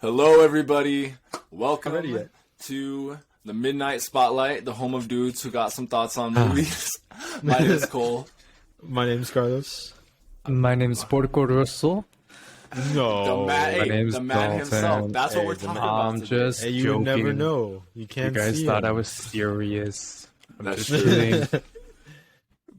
Hello, everybody. Welcome Not ready yet. to the Midnite Spotlight, the home of dudes who got some thoughts on movies. My name is Cole. My name's Carlos. My name is Porco Rosso. No. The man, my name's the man Dalton. himself. That's what Hey, we're the talking man- about I'm today. just Hey, you joking. never know. You You can't guys see thought him. I was serious. I'm That's just true. kidding.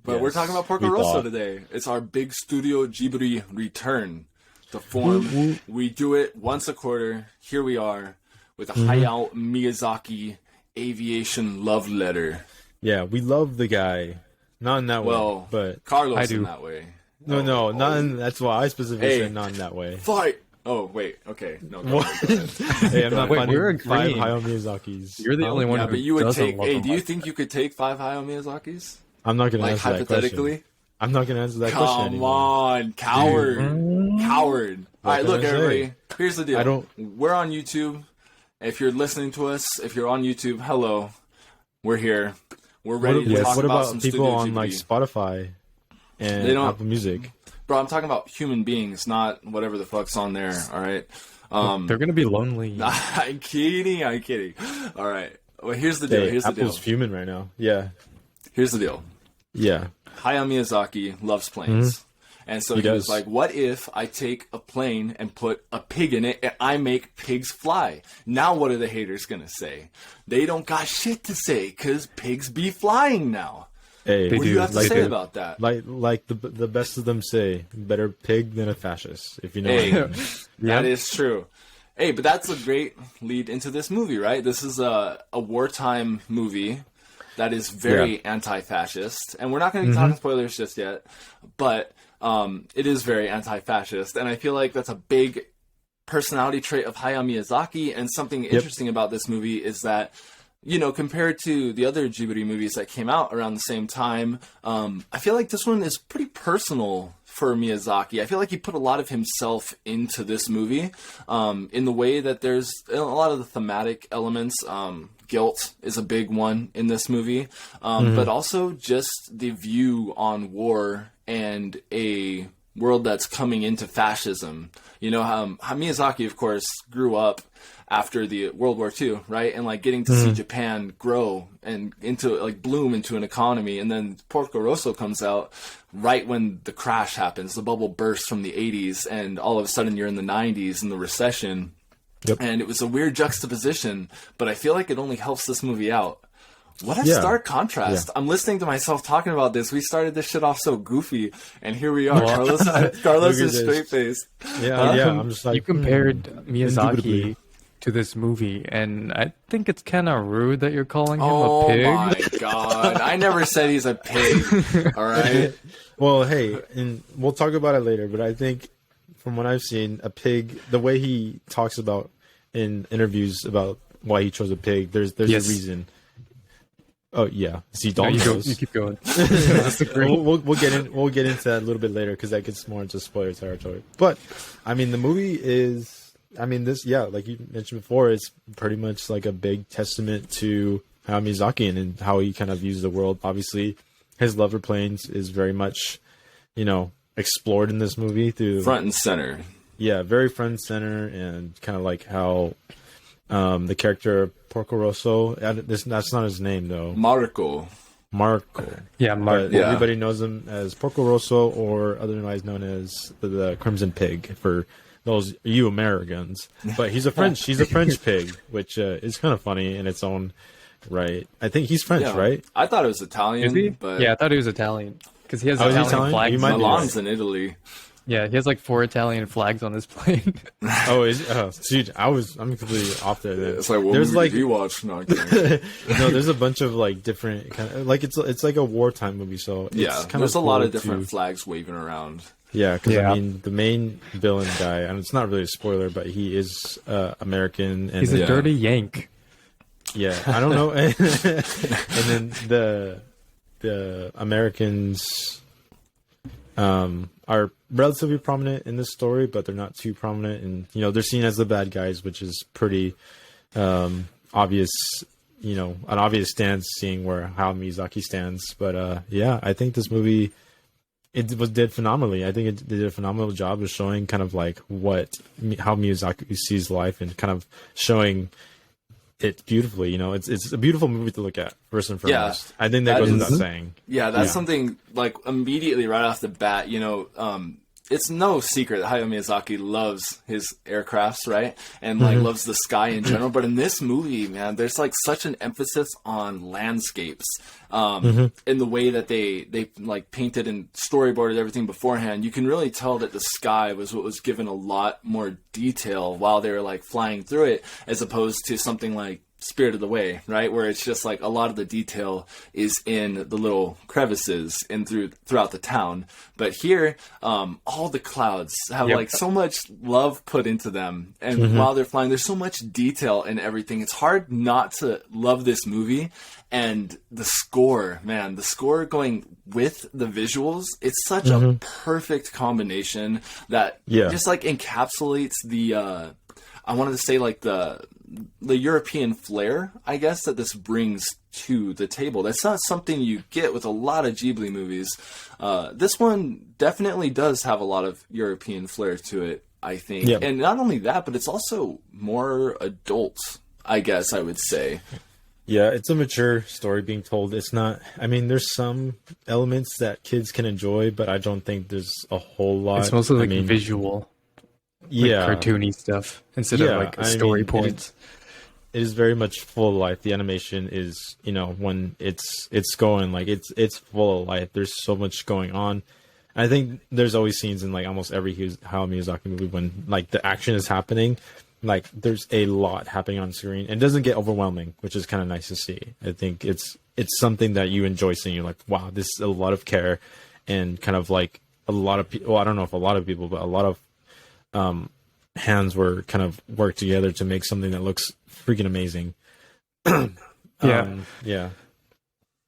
But we're Yes, talking about Porco we Rosso thought. today. It's our big Studio Ghibli return to form. Woo, woo. We do it once a quarter. Here we are with a Mm-hmm. Hayao Miyazaki aviation love letter. Yeah, we love the guy. Not in that Well, way, but Carlos I in do. that way. no, not in. That's why I specifically Hey. said not in that way. Fight! Oh, wait. Okay. No, go What? ahead, go ahead. Hey, I'm not Wait, finding we're five agreeing. Hayao Miyazaki's. You're the only one Yeah, who but you would doesn't take. love Hey, him. do you think you could take 5 Hayao Miyazakis? I'm not gonna Like answer that hypothetically? question. I'm not gonna answer that question Come anymore. on, coward, coward. All right, can look, I say? everybody. Here's the deal. I don't- We're on YouTube. If you're listening to us, if you're on YouTube, hello. We're here. We're ready to talk What about about some people Studio on Ghibli. like Spotify and They don't- Apple Music? Bro, I'm talking about human beings, not whatever the fuck's on there. All right. They're gonna be lonely. I'm kidding. I'm kidding. All right. Well, here's the deal. Hey, Here's the deal. Apple's fuming right now. Yeah, Here's the deal. yeah. Hayao Miyazaki loves planes. And so he was does. like, what if I take a plane and put a pig in it and I make pigs fly? Now what are the haters going to say? They don't got shit to say because pigs be flying now. Hey, What do you have to like say the- about that? Like the best of them say, better pig than a fascist, if you know Hey, what I mean. that is true. Hey, but that's a great lead into this movie, right? This is a wartime movie that is very anti-fascist. And we're not going to be talking spoilers just yet, but it is very anti-fascist. And I feel like that's a big personality trait of Hayao Miyazaki. And something interesting about this movie is that, you know, compared to the other Ghibli movies that came out around the same time, I feel like this one is pretty personal for Miyazaki. I feel like he put a lot of himself into this movie, in the way that there's a lot of the thematic elements. Guilt is a big one in this movie, but also just the view on war and a world that's coming into fascism. You know, Miyazaki, of course, grew up after the World War II, right? And like getting to see Japan grow and into like bloom into an economy. And then Porco Rosso comes out right when the crash happens, the bubble bursts from the 80s, and all of a sudden you're in the 90s in the recession. Yep. And it was a weird juxtaposition, but I feel like it only helps this movie out. What a Yeah. stark contrast. Yeah. I'm listening to myself talking about this. We started this shit off so goofy, and here we are. Carlos is this. straight face. Yeah. I'm just like You compared Miyazaki indubitably. to this movie, and I think it's kind of rude that you're calling him a Oh pig. my god. I never said he's a pig. All right. Well, hey, and we'll talk about it later, but I think from what I've seen, a pig, the way he talks about in interviews about why he chose a pig, there's Yes. a reason. Oh yeah, see, No, Dalton you, go, knows. you keep going. That's the great. We'll get into that a little bit later because that gets more into spoiler territory. But I mean, the movie is, I mean, this, yeah, like you mentioned before, it's pretty much like a big testament to Hayao Miyazaki and how he kind of views the world. Obviously, his love for planes is very much, you know, explored in this movie through Front and center. yeah, very front and center, and kind of like how the character Porco Rosso, that's not his name though, Marco. Marco. Yeah, Mark. But Yeah. everybody knows him as Porco Rosso, or otherwise known as the Crimson Pig for those you Americans. But he's a French pig, which is kind of funny in its own right. I think he's French, Yeah. right? I thought it was Italian, Is he? but Yeah, I thought he was Italian because he has Oh, is he Italian Italian? flags. You might on be his- right. Milan's in Italy. Yeah, he has like 4 Italian flags on his plane. Dude, I'm completely off there. Then. It's like, what There's movie like did you watch? No, I'm kidding. no, there's a bunch of like different kind of like it's like a wartime movie, so it's Yeah, kind there's of a lot cool of different to- flags waving around. Yeah, because Yeah. I mean, the main villain guy, and it's not really a spoiler, but he is American, and He's a Yeah. dirty Yank. yeah, I don't know. And then the Americans are relatively prominent in this story, but they're not too prominent, and you know they're seen as the bad guys, which is pretty obvious. You know, an obvious stance, seeing how Miyazaki stands. But yeah, I think this movie did phenomenally. I think it did a phenomenal job of showing kind of like how Miyazaki sees life and kind of showing it beautifully. You know, it's a beautiful movie to look at first and foremost. I think that goes without saying. Yeah, that's something like immediately right off the bat. You know, it's no secret that Hayao Miyazaki loves his aircrafts, right? And like loves the sky in general. But in this movie, man, there's like such an emphasis on landscapes. In the way that they like painted and storyboarded everything beforehand. You can really tell that the sky was what was given a lot more detail while they were like flying through it, as opposed to something like Spirited Away, right? Where it's just like a lot of the detail is in the little crevices and throughout the town. But here, all the clouds have like so much love put into them. And while they're flying, there's so much detail in everything. It's hard not to love this movie. And the score, man, the score going with the visuals, it's such a perfect combination that just like encapsulates the, I wanted to say like the European flair, I guess, that this brings to the table. That's not something you get with a lot of Ghibli movies. This one definitely does have a lot of European flair to it, I think. Yep. And not only that, but it's also more adult, I guess I would say. Yeah, it's a mature story being told. It's not, I mean, there's some elements that kids can enjoy, but I don't think there's a whole lot. It's mostly like visual. Yeah, like cartoony stuff instead of like story points. It is very much full of life. The animation is, you know, when it's going, like it's full of life. There's so much going on. I think there's always scenes in like almost every Hayao Miyazaki movie when like the action is happening, like there's a lot happening on screen. It doesn't get overwhelming, which is kind of nice to see. I think it's something that you enjoy seeing. You're like, wow, this is a lot of care, and kind of like a lot of people. Well, I don't know if a lot of people, but a lot of hands were kind of worked together to make something that looks freaking amazing. Yeah.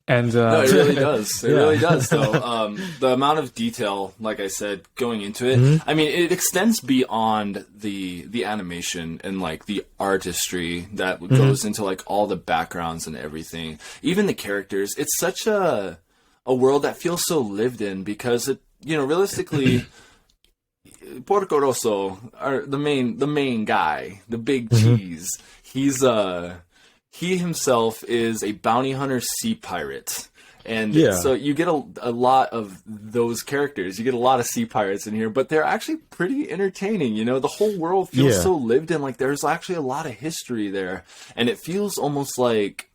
And no, it really does. It really does, though. The amount of detail, like I said, going into it, I mean, it extends beyond the animation and like the artistry that goes into like all the backgrounds and everything. Even the characters. It's such a world that feels so lived in because it, you know, realistically. Porco Rosso, the main guy, the big cheese. He himself is a bounty hunter sea pirate, and so you get a lot of those characters. You get a lot of sea pirates in here, but they're actually pretty entertaining. You know, the whole world feels so lived in. Like there's actually a lot of history there, and it feels almost like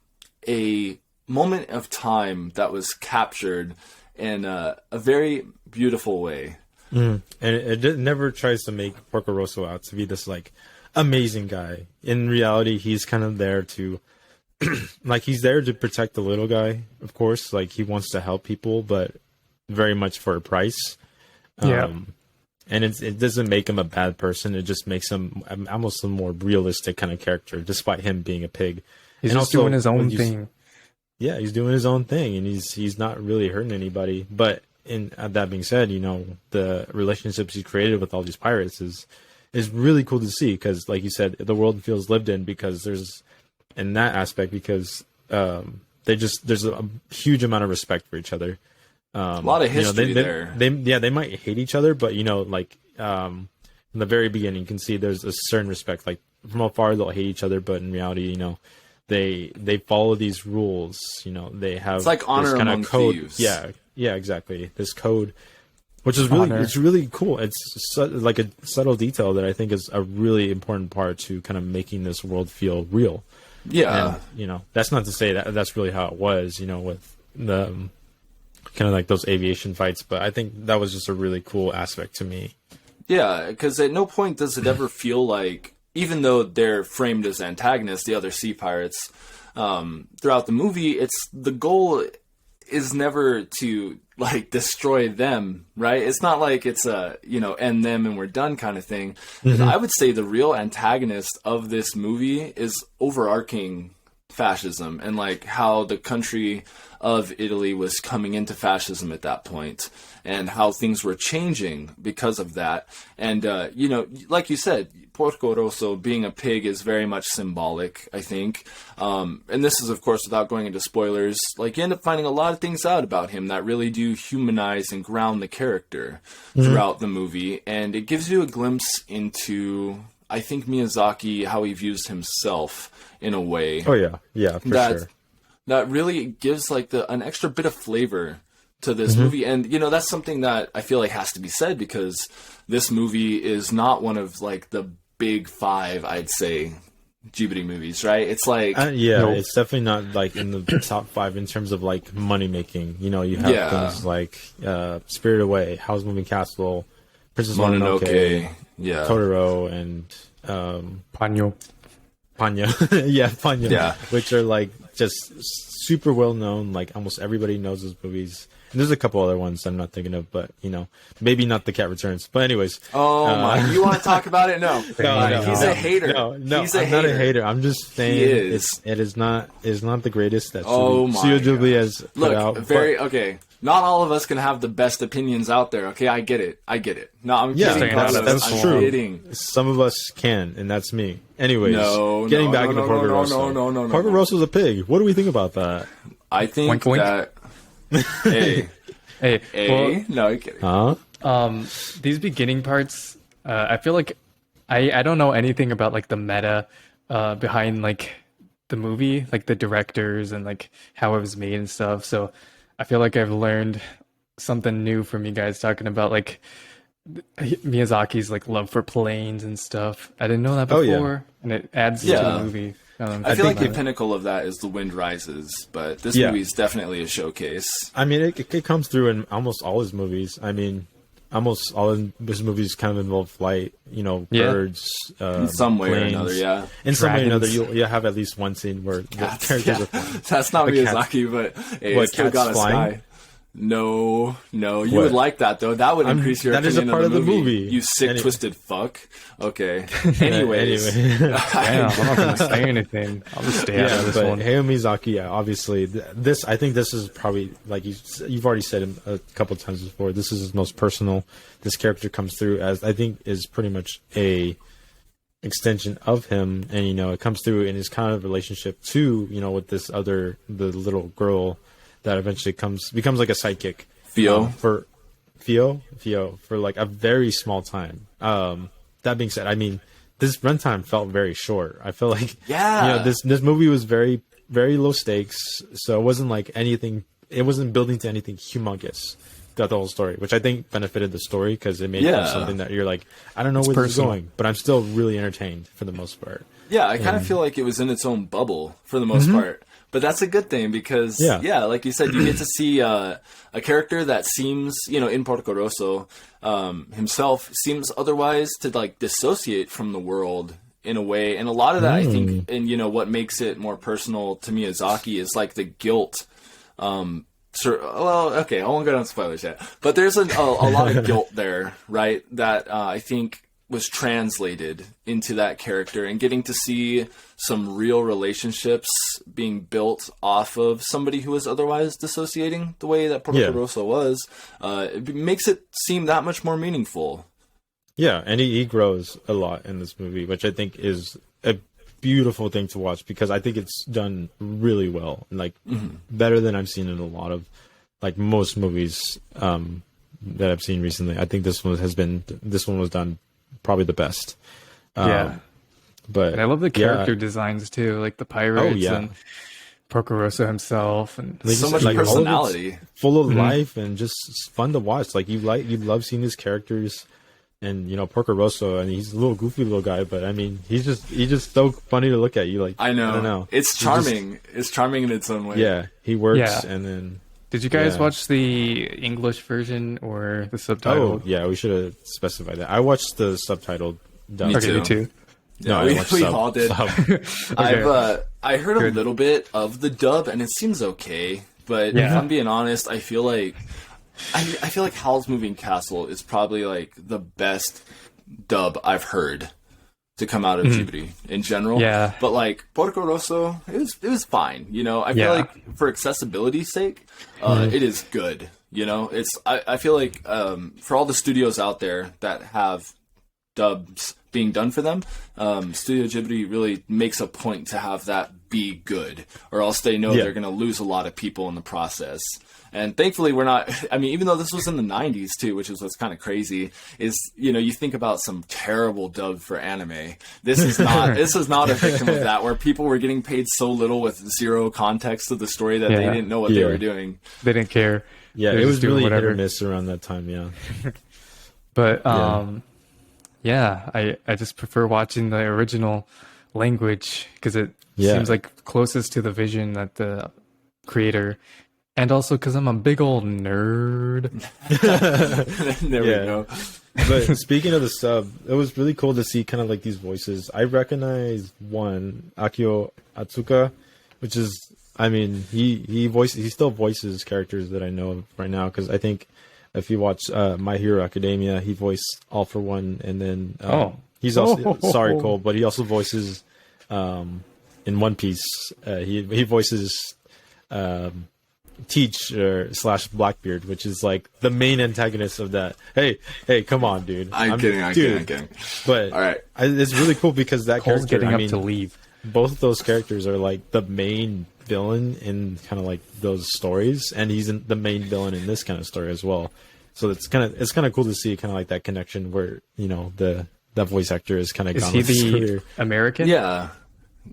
a moment of time that was captured in a very beautiful way. And it never tries to make Porco Rosso out to be this like amazing guy. In reality, he's kind of there to like he's there to protect the little guy, of course. Like he wants to help people, but very much for a price. And it doesn't make him a bad person. It just makes him almost a more realistic kind of character, despite him being a pig. He's just doing his own thing. Yeah, he's doing his own thing, and he's not really hurting anybody. But that being said, you know, the relationships he created with all these pirates is really cool to see because, like you said, the world feels lived in because there's in that aspect because there's a huge amount of respect for each other. A lot of history there. They might hate each other, but you know, like in the very beginning, you can see there's a certain respect. Like from afar, they'll hate each other, but in reality, you know, they follow these rules. You know, they have it's like honor kind among of code. thieves. Yeah, exactly. This code, which is really cool. It's like a subtle detail that I think is a really important part to kind of making this world feel real. Yeah, and, you know, that's not to say that that's really how it was. You know, with the kind of like those aviation fights, but I think that was just a really cool aspect to me. Yeah, because at no point does it ever feel like, even though they're framed as antagonists, the other sea pirates, throughout the movie, it's the goal is never to like destroy them, right? It's not like it's a, you know, end them and we're done kind of thing. I would say the real antagonist of this movie is overarching fascism and like how the country of Italy was coming into fascism at that point and how things were changing because of that. And, you know, like you said, Porco Rosso being a pig is very much symbolic, I think. And this is, of course, without going into spoilers, like you end up finding a lot of things out about him that really do humanize and ground the character throughout the movie. And it gives you a glimpse into, I think, Miyazaki, how he views himself in a way. Oh, yeah. Yeah, for sure. That really gives like an extra bit of flavor to this movie. And, you know, that's something that I feel like has to be said because this movie is not one of like the big five, I'd say, Ghibli movies, right? It's like... it's definitely not like in the top five in terms of like money making. You know, you have things like Spirited Away, Howl's Moving Castle, Princess Mononoke, Totoro, and... Ponyo. Ponyo, which are like just super well known. Like almost everybody knows those movies. And there's a couple other ones I'm not thinking of, but you know, maybe not The Cat Returns. But anyways, my! You want to talk about it? No, he's a hater. No, he's not a hater. I'm just saying it is not the greatest that Studio Ghibli has put out. Okay. Not all of us can have the best opinions out there. Okay, I get it. No, I'm kidding. That's true. Kidding. Some of us can, and that's me. Anyways, getting back into Porco Rosso. Porco Rosso's a pig. What do we think about that? I think that. Hey. Well, no, I'm kidding. Huh? These beginning parts, I feel like I don't know anything about like the meta behind like the movie, like the directors and like how it was made and stuff. So I feel like I've learned something new from you guys talking about like Miyazaki's like love for planes and stuff. I didn't know that before, and it adds to the movie. I feel like the pinnacle of that is The Wind Rises, but this movie is definitely a showcase. I mean, it comes through in almost all his movies. I mean, almost all his movies kind of involve flight, you know, birds, in some way planes. Or another, yeah. In some way or another, you'll have at least one scene where the characters are flying. That's not Miyazaki, but hey, it's still got a sky. No, you would like that though. That would increase your opinion. That is a part of the movie. You sick, twisted fuck. Okay. Anyways, Damn, I'm not gonna say anything. I'll just stay out of this one. Hayao Miyazaki, obviously, I think this is probably like you've already said it a couple of times before. This is his most personal. This character comes through as I think is pretty much a extension of him, and you know it comes through in his kind of relationship to with the little girl. That eventually becomes like a sidekick. Fio for like a very small time. That being said, I mean, this runtime felt very short. I feel like this movie was very, very low stakes, so it wasn't like anything. It wasn't building to anything humongous throughout the whole story, which I think benefited the story because it made it something that you're like, I don't know where this is going, but I'm still really entertained for the most part. Yeah, I kind of feel like it was in its own bubble for the most part. But that's a good thing because, like you said, you get to see a character that seems, in Porco Rosso himself, seems otherwise to like dissociate from the world in a way. And a lot of that, I think, and what makes it more personal to Miyazaki is like the guilt. I won't go down spoilers yet. But there's a lot of guilt there, right? That I think was translated into that character, and getting to see some real relationships being built off of somebody who was otherwise dissociating the way that Porco Rosso was, it makes it seem that much more meaningful. Yeah, and he grows a lot in this movie, which I think is a beautiful thing to watch because I think it's done really well, and like better than I've seen in a lot of like most movies that I've seen recently. I think this one was done probably the best. But and I love the character designs too, like the pirates and Porco Rosso himself, and so much personality, full of life, and just fun to watch. Like you love seeing his characters, and Porco Rosso, and he's a little goofy little guy, but I mean he's just so funny to look at. You like I don't know, it's charming. It's charming in its own way. Yeah, he works, and then. Did you guys watch the English version or the subtitled? Oh, yeah, we should have specified that. I watched the subtitled dub. Me too. No, we all did. Okay. I heard a little bit of the dub, and it seems okay. But if I'm being honest, I feel like Howl's Moving Castle is probably like the best dub I've heard. to come out of Ghibli in general. Yeah. But like Porco Rosso, it was fine. You know, I feel like for accessibility's sake, it is good. You know, I feel like for all the studios out there that have dubs being done for them, Studio Ghibli really makes a point to have that be good, or else they know they're going to lose a lot of people in the process. And thankfully we're not, I mean, even though this was in the 90s too, which is what's kind of crazy, is, you know, you think about some terrible dub for anime. This is not a victim of that, where people were getting paid so little with zero context to the story that they didn't know what they were doing. They didn't care. Yeah, it was really hit or miss around that time, But I just prefer watching the original language because it seems like closest to the vision that the creator, and also because I'm a big old nerd. There we go. But speaking of the sub, it was really cool to see kind of like these voices. I recognize one, Akio Atsuka, which is, I mean, he still voices characters that I know of right now, because I think if you watch My Hero Academia, he voiced All for One, and then he's also sorry Cole, but he also voices in One Piece. He voices Teach / Blackbeard, which is like the main antagonist of that. Hey, come on, dude. I'm kidding. But all right, it's really cool because that Cole's character, getting up to leave. Both of those characters are like the main villain in kind of like those stories, and he's the main villain in this kind of story as well. So it's kind of cool to see kind of like that connection where, you know, that voice actor is kind of gone. Is he the American? Yeah,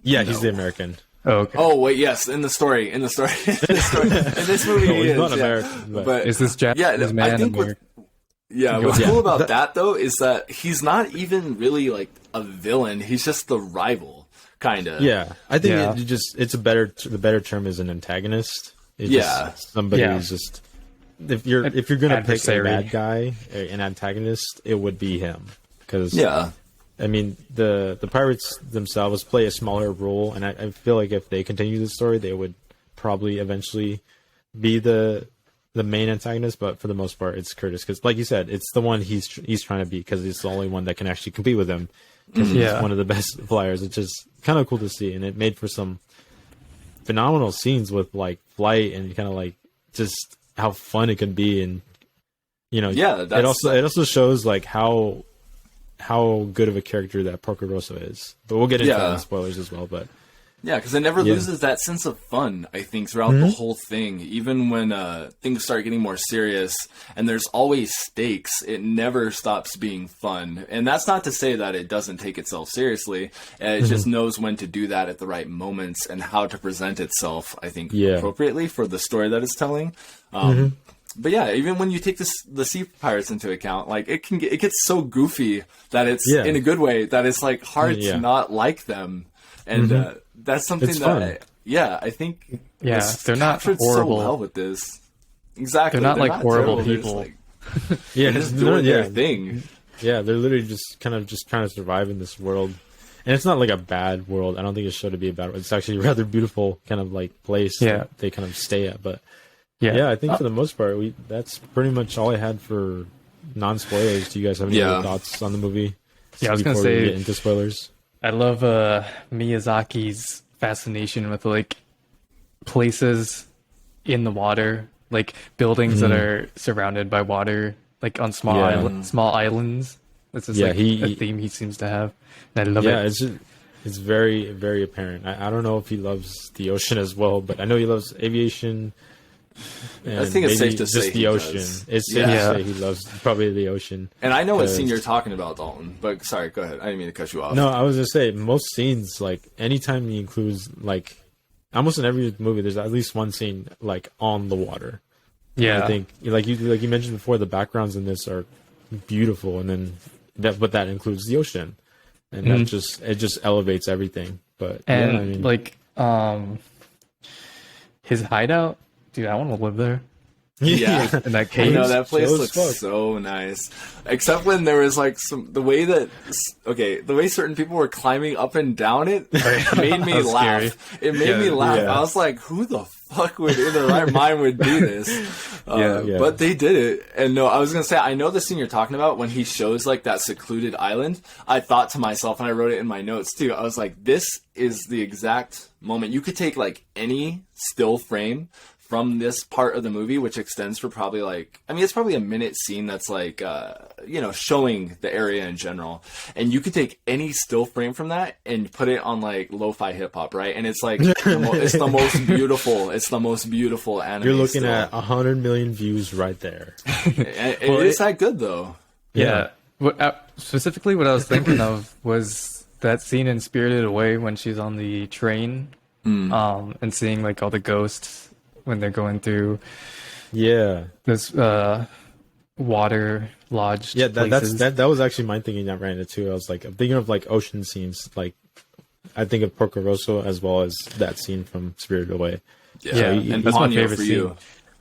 he's the American. Oh, okay. Oh wait, yes, in this movie, in this movie, No, he he's is not American, but is this Japanese man? I think what's cool about that though is that he's not even really like a villain. He's just the rival, kind of. Yeah, I think the better term is an antagonist. It's just somebody who's just, if you're gonna pick a bad guy, an antagonist, it would be him, because I mean, the pirates themselves play a smaller role, and I feel like if they continue the story, they would probably eventually be the main antagonist. But for the most part, it's Curtis, because, like you said, it's the one he's trying to beat, because he's the only one that can actually compete with him, because he's one of the best flyers. It's just kind of cool to see, and it made for some phenomenal scenes with like flight and kind of like just how fun it can be, and you know, it also shows like how good of a character that Porco Rosso is. But we'll get into that in spoilers as well. But because it never loses that sense of fun, I think, throughout the whole thing. Even when things start getting more serious and there's always stakes, it never stops being fun. And that's not to say that it doesn't take itself seriously. It just knows when to do that at the right moments and how to present itself, I think, appropriately for the story that it's telling. But yeah, even when you take the sea pirates into account, like it gets so goofy that it's in a good way, that it's like hard to not like them, and that's something it's that I think they're not horrible. So well with this. Exactly, they're not horrible people. They're just doing their thing. Yeah, they're literally just trying to survive in this world. And it's not like a bad world. I don't think it's shown to be a bad world. It's actually a rather beautiful kind of like place that they kind of stay at, but I think for the most part, that's pretty much all I had for non-spoilers. Do you guys have any other thoughts on the movie? I was going to say, we get into spoilers. I love Miyazaki's fascination with like places in the water, like buildings that are surrounded by water, like on small islands. That's just like a theme he seems to have. And I love it. It's very, very apparent. I don't know if he loves the ocean as well, but I know he loves aviation. I think it's safe to say just the ocean. It's safe to say he loves probably the ocean. And I know what scene you're talking about, Dalton. But sorry, go ahead. I didn't mean to cut you off. No, I was gonna say most scenes, like anytime he includes, like almost in every movie, there's at least one scene like on the water. Yeah, I think like you mentioned before, the backgrounds in this are beautiful, and then that includes the ocean, and that just elevates everything. But like his hideout. Dude, I want to live there. Yeah. in that I cave. know that place Chill as looks fuck. so nice, except when there was like the way certain people were climbing up and down it made me That was laugh. scary. It made me laugh. Yeah. I was like, who the fuck would in their right mind would do this? Yeah. But they did it. And no, I was gonna say, I know the scene you're talking about when he shows like that secluded island. I thought to myself, and I wrote it in my notes too. I was like, this is the exact moment. You could take like any still frame from this part of the movie, which extends for probably like, I mean, it's probably a minute scene that's like, showing the area in general. And you could take any still frame from that and put it on like lo-fi hip hop, right? And it's like, it's the most beautiful anime. You're looking still. at 100 million views right there. It is that good though. Yeah. Specifically, what I was thinking of was that scene in Spirited Away when she's on the train, and seeing like all the ghosts when they're going through Yeah. this water lodge. Yeah, that was actually my thinking that ran it too. I was like, I'm thinking of like ocean scenes. Like, I think of Porco Rosso as well as that scene from Spirited Away. Yeah, and that's my Ponyo favorite for scene. you,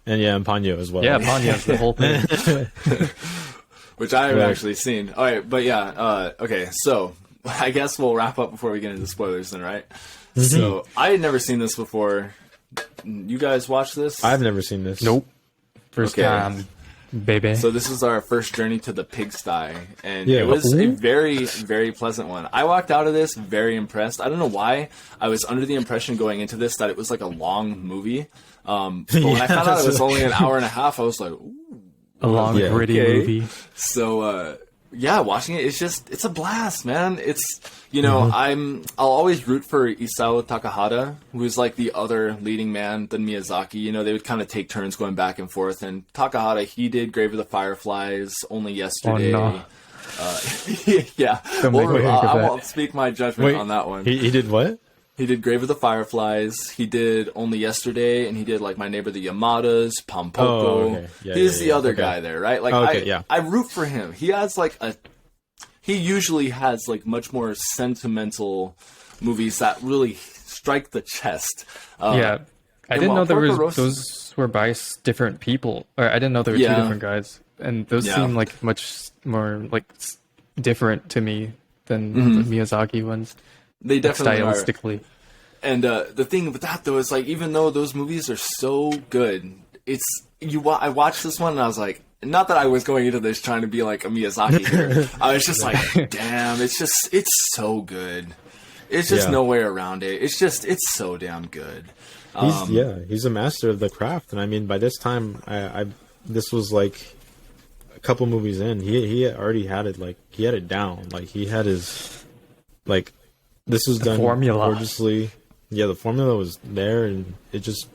And yeah, and Ponyo as well. Yeah, Ponyo's the whole thing. which I haven't Right. actually seen. All right, but yeah, okay. So I guess we'll wrap up before we get into spoilers, then, right? So I had never seen this before. You guys watch this? I've never seen this. Nope. First Okay. time, baby. So this is our first journey to the pigsty, and Yeah. it was a Ooh. very, very pleasant one. I walked out of this very impressed. I don't know why. I was under the impression going into this that it was like a long movie. But when I found out it was only an hour and a half, I was like, ooh. A long, Yeah. gritty Okay. movie. So, yeah, watching it, it's a blast, man. It's, I'll always root for Isao Takahata, who's like the other leading man than Miyazaki. They would kind of take turns going back and forth. And Takahata, he did Grave of the Fireflies only yesterday. Oh, no. Yeah. Don't make me think of I that. won't speak my judgment on that one. He did what? He did Grave of the Fireflies. He did Only Yesterday, and he did like My Neighbor the Yamadas, Pompoko. Oh, okay. Yeah, He's yeah, the yeah. other Okay. guy there, right? Like, Okay, yeah. I root for him. He has like he usually has like much more sentimental movies that really strike the chest. Yeah. I and didn't while know Porco those were by different people. Or I didn't know there were Yeah. two different guys. And those Yeah. seem like much more like different to me than the Miyazaki ones. They definitely are. Stylistically. And the thing with that though is like, even though those movies are so good, I watched this one and I was like, not that I was going into this trying to be like a Miyazaki here. I was just like, damn, it's so good. It's just Yeah. no way around it. It's so damn good. He's a master of the craft. And I mean, by this time, this was like a couple movies in. He already had it, like, he had it down. Like, he had his, like, this was done formula. gorgeously. Yeah, the formula was there, and it just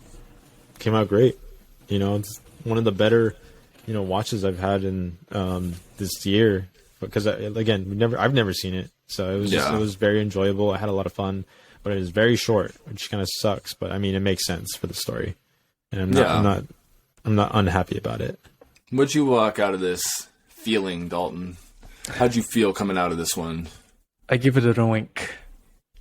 came out great. It's one of the better, watches I've had in this year. Because again, I've never seen it, so it was it was very enjoyable. I had a lot of fun, but it was very short, which kind of sucks. But I mean, it makes sense for the story, and I'm not unhappy about it. What'd you walk out of this feeling, Dalton? How'd you feel coming out of this one? I give it an oink.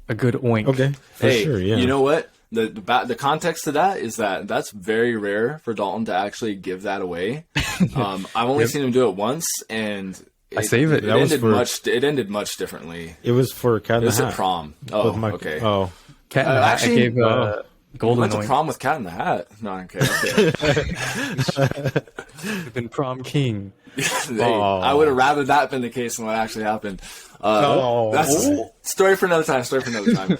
A good oink. Okay, for sure. Yeah, You know what? The context to that is that's very rare for Dalton to actually give that away. I've only seen him do it once, and I save it. It ended much differently. it was for Cat in It the was Hat. at prom. With Oh, my- okay. Oh, Cat in the Hat, actually, I gave golden Went to oink. prom with Cat in the Hat. No, okay. Been prom king. Hey, I would have rather that been the case than what actually happened. That's story for another time.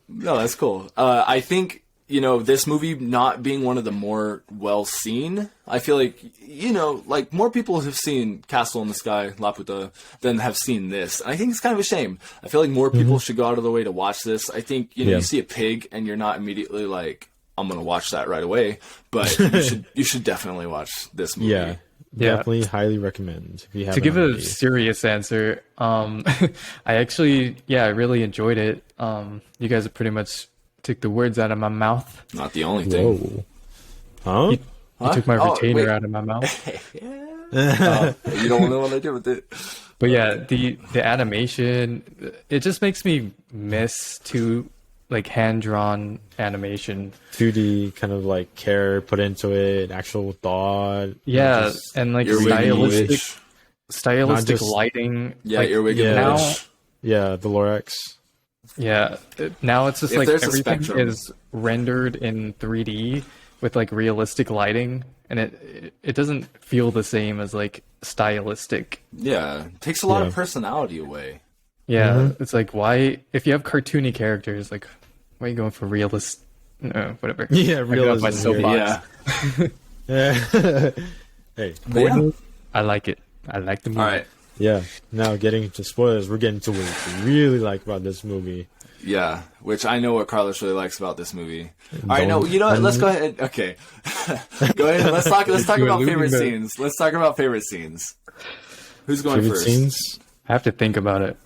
No, that's cool. I think, this movie not being one of the more well seen, I feel like, like more people have seen Castle in the Sky, Laputa, than have seen this. And I think it's kind of a shame. I feel like more people should go out of their way to watch this. I think, you see a pig and you're not immediately like, I'm going to watch that right away. But you should definitely watch this movie. yeah. Definitely highly recommend. If you To give haven't a serious answer, I actually, I really enjoyed it. You guys have pretty much took the words out of my mouth. Not the only thing. Whoa. Huh? You took my retainer wait. out of my mouth. You don't know what I did with it. But yeah, the animation, it just makes me miss two like hand-drawn animation. 2D kind of like care put into it, actual thought. Yeah, just- and like Earwig and the stylistic Witch. Not just- lighting. Yeah, like, Earwig and the now, Witch. yeah, the Lorax. yeah, now it's just If like there's a everything spectrum. is rendered in 3D with like realistic lighting, and it doesn't feel the same as like stylistic. Yeah, takes a lot Yeah. of personality away. Yeah, it's like, why, if you have cartoony characters, like, why are you going for realist? No, whatever. Yeah, I got off my realism here. soapbox. Yeah. Yeah. Hey, But yeah. I like it. I like the movie. All right. yeah. Now getting into spoilers, we're getting to what we really like about this movie. Yeah, which I know what Carlos really likes about this movie. All right, no, you know what? Let's go ahead. Okay, go ahead. Let's talk. Let's talk You were about losing favorite the- scenes. Let's talk about favorite scenes. Who's going Favorite first? scenes I have to think about it.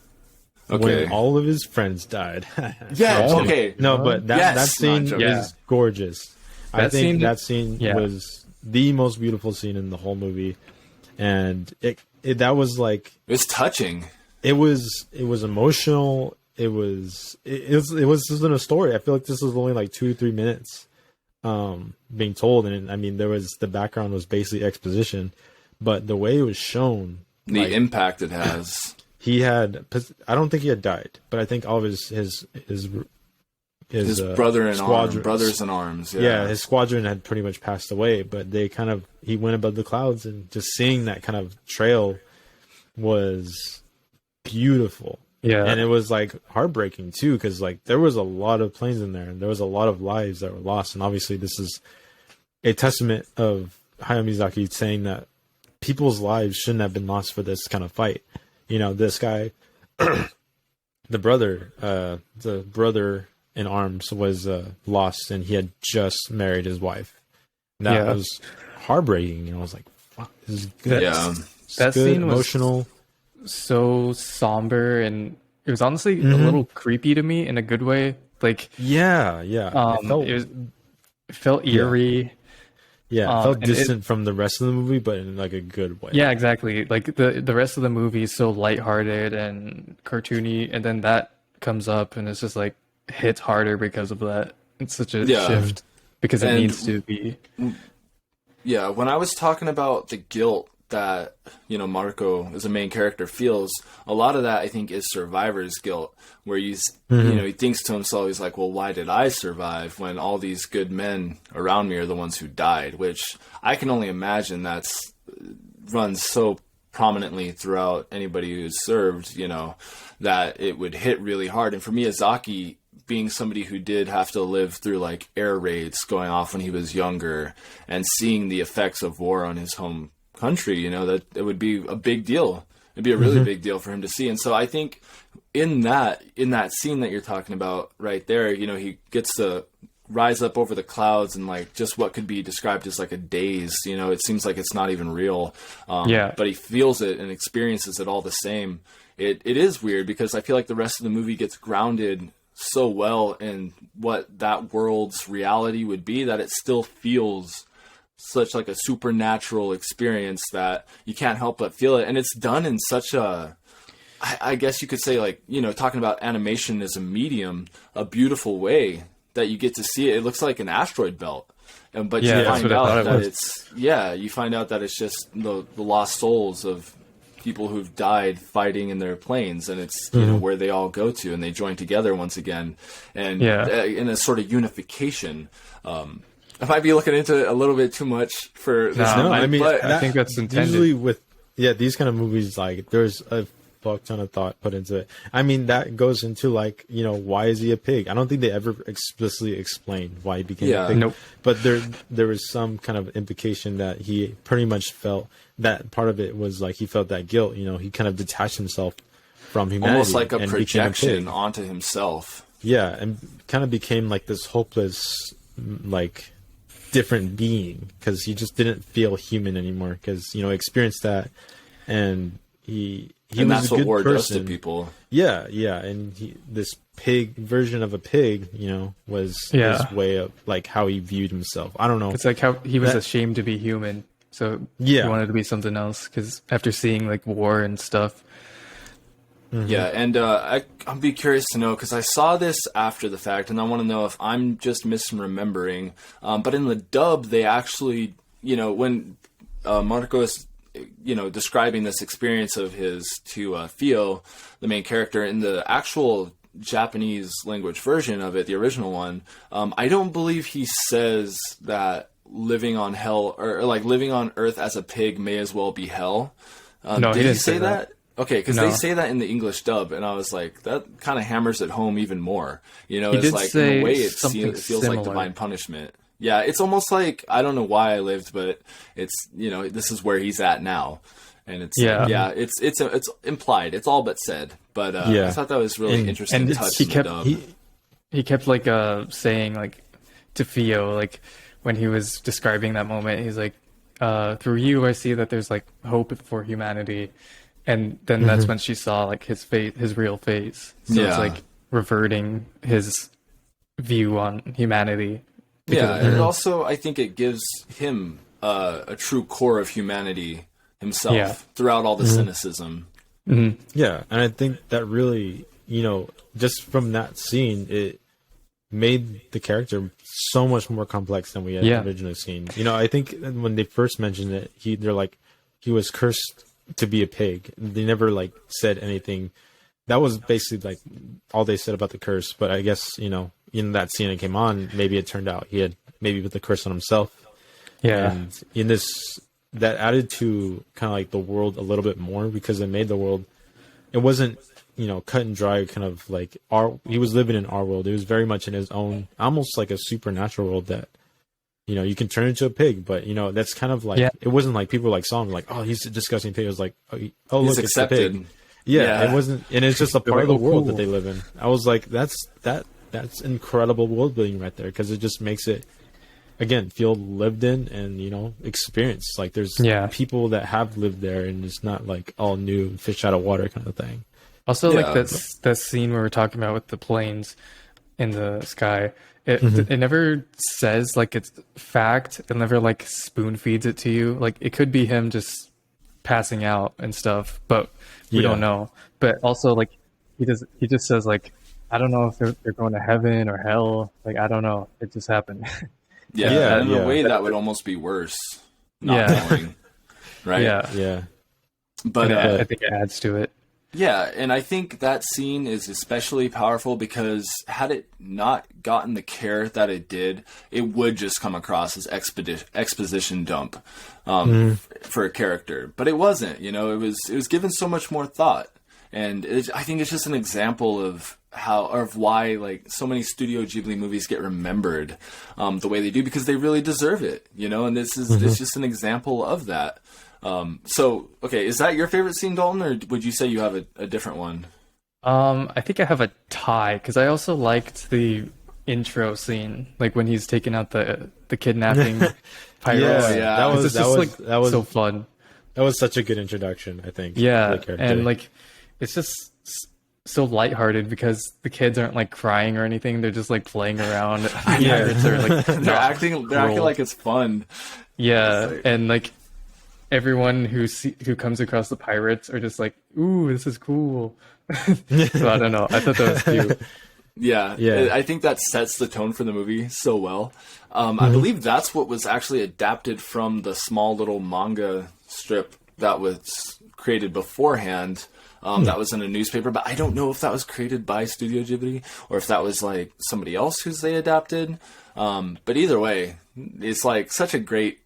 Okay. when all of his friends died. Yeah. No, Okay. No, but that Yes. that scene No, I'm is joking. gorgeous. I That think scene- that scene yeah. was the most beautiful scene in the whole movie, and it that was like It's touching. it was emotional. It was just in a story. I feel like this was only like 2 to 3 minutes being told, and I mean there was the background was basically exposition, but the way it was shown, The like, impact it has. he had, I don't think he had died, but I think all of his His brother in arms, squadrons- brothers in arms. yeah, his squadron had pretty much passed away, but he went above the clouds, and just seeing that kind of trail was beautiful. Yeah. And it was like heartbreaking too, because like there was a lot of planes in there, and there was a lot of lives that were lost. And obviously, this is a testament of Hayao Miyazaki saying that people's lives shouldn't have been lost for this kind of fight. You know, this guy, the brother in arms was lost, and he had just married his wife. That Yeah. was heartbreaking, and I was like, "Fuck, this is good." Yeah. It's That good, scene was- emotional. So somber, and it was honestly a little creepy to me in a good way. Like, Yeah. it felt eerie. Yeah, it felt and distant from the rest of the movie, but in like a good way. Yeah, exactly. Like the rest of the movie is so lighthearted and cartoony, and then that comes up, and it's just like hits harder because of that. It's such a Yeah. shift because it And- needs to be. Yeah, when I was talking about the guilt that, you know, Marco as a main character feels, a lot of that I think is survivor's guilt, where you know, he thinks to himself, he's like, well, why did I survive when all these good men around me are the ones who died? Which I can only imagine that's runs so prominently throughout anybody who's served, you know, that it would hit really hard. And for Miyazaki, being somebody who did have to live through like air raids going off when he was younger and seeing the effects of war on his home country, you know, that it would be a big deal. It'd be a really big deal for him to see. And so I think in that scene that you're talking about right there, you know, he gets to rise up over the clouds and like just what could be described as like a daze, you know, it seems like it's not even real. Yeah. But he feels it and experiences it all the same. It is weird because I feel like the rest of the movie gets grounded so well in what that world's reality would be that it still feels such like a supernatural experience that you can't help but feel it. And it's done in such a, I guess you could say, like, you know, talking about animation as a medium, a beautiful way that you get to see it. It looks like an asteroid belt. But Yeah, you that's find what I thought out it that was. you find out that it's just the lost souls of people who've died fighting in their planes, and it's you know where they all go to, and they join together once again, and in a sort of unification. I might be looking into it a little bit too much for this. No, I mean, but I think that's intended. Usually with these kind of movies, like there's a fuck ton of thought put into it. I mean, that goes into like, you know, why is he a pig? I don't think they ever explicitly explained why he became a pig. Nope. But there was some kind of implication that he pretty much felt that part of it was like he felt that guilt. You know, he kind of detached himself from humanity, almost like a and became projection pig. onto himself. Yeah, and kind of became like this hopeless, like different being because he just didn't feel human anymore because, you know, experienced that, and he And was that's a what good war person. does to people. Yeah, and this pig version of a pig, you know, was Yeah. his way of like how he viewed himself. I don't know. It's like how he was That- ashamed to be human, so Yeah. he wanted to be something else. Because after seeing like war and stuff, Yeah, and I'd be curious to know, because I saw this after the fact, and I want to know if I'm just misremembering. But in the dub, they actually, when Marco is, describing this experience of his to Theo, the main character, in the actual Japanese language version of it, the original one, I don't believe he says that living on hell, or like living on Earth as a pig may as well be hell. No, did he he didn't say that? Okay, because No. they say that in the English dub, and I was like, that kind of hammers it home even more. He It's did like, in say a way, it something feels like similar. divine punishment. Yeah, it's almost like, I don't know why I lived, but it's, this is where he's at now. And it's, it's implied. It's all but said. But I thought that was really interesting and touch he in kept the dub. he kept like saying like to Theo, like when he was describing that moment, he's like, through you I see that there's like hope for humanity. And then that's when she saw like his face, his real face. So it's like reverting his view on humanity. Yeah, and also I think it gives him a true core of humanity himself throughout all the cynicism. Yeah, and I think that really, just from that scene, it made the character so much more complex than we had originally seen. I think when they first mentioned it, they're like, he was cursed to be a pig. They never like said anything. That was basically like all they said about the curse. But I guess, in that scene it came on, maybe it turned out he had maybe put the curse on himself. Yeah. And in this, that added to kind of like the world a little bit more, because it made the world, it wasn't, cut and dry, kind of like he was living in our world. It was very much in his own, almost like a supernatural world that, you can turn into a pig, but that's kind of like, it wasn't like people like saw him like, oh, he's a disgusting pig. It was like, oh look, He's it's a accepted. pig. Yeah, it wasn't, and it's just a part of the world that they live in. I was like, that's incredible world building right there, because it just makes it, again, feel lived in and experienced. Like there's people that have lived there, and it's not like all new fish out of water kind of thing. Also, like that scene we were talking about with the planes in the sky. It never says like it's fact. It never like spoon feeds it to you. Like it could be him just passing out and stuff, but we don't know. But also like he just says like, I don't know if they're going to heaven or hell. Like I don't know. It just happened. In a way that would almost be worse. Not knowing, right? Yeah. But I think it adds to it. Yeah, and I think that scene is especially powerful because had it not gotten the care that it did, it would just come across as exposition dump for a character. But it wasn't. It was given so much more thought, and I think it's just an example of why like so many Studio Ghibli movies get remembered the way they do, because they really deserve it. And this is it's just an example of that. So, okay, is that your favorite scene, Dalton, or would you say you have a different one? I think I have a tie, because I also liked the intro scene, like when he's taking out the kidnapping pirates. That was so fun. That was such a good introduction, I think. Yeah, to the character. and like it's just so lighthearted because the kids aren't like crying or anything; they're just like playing around. Pirates are like they're acting like it's fun. Yeah, and like everyone who comes across the pirates are just like, "Ooh, this is cool." So I don't know. I thought that was cute. Yeah. I think that sets the tone for the movie so well. I believe that's what was actually adapted from the small little manga strip that was created beforehand. That was in a newspaper, but I don't know if that was created by Studio Ghibli or if that was like somebody else who's they adapted. But either way, it's like such a great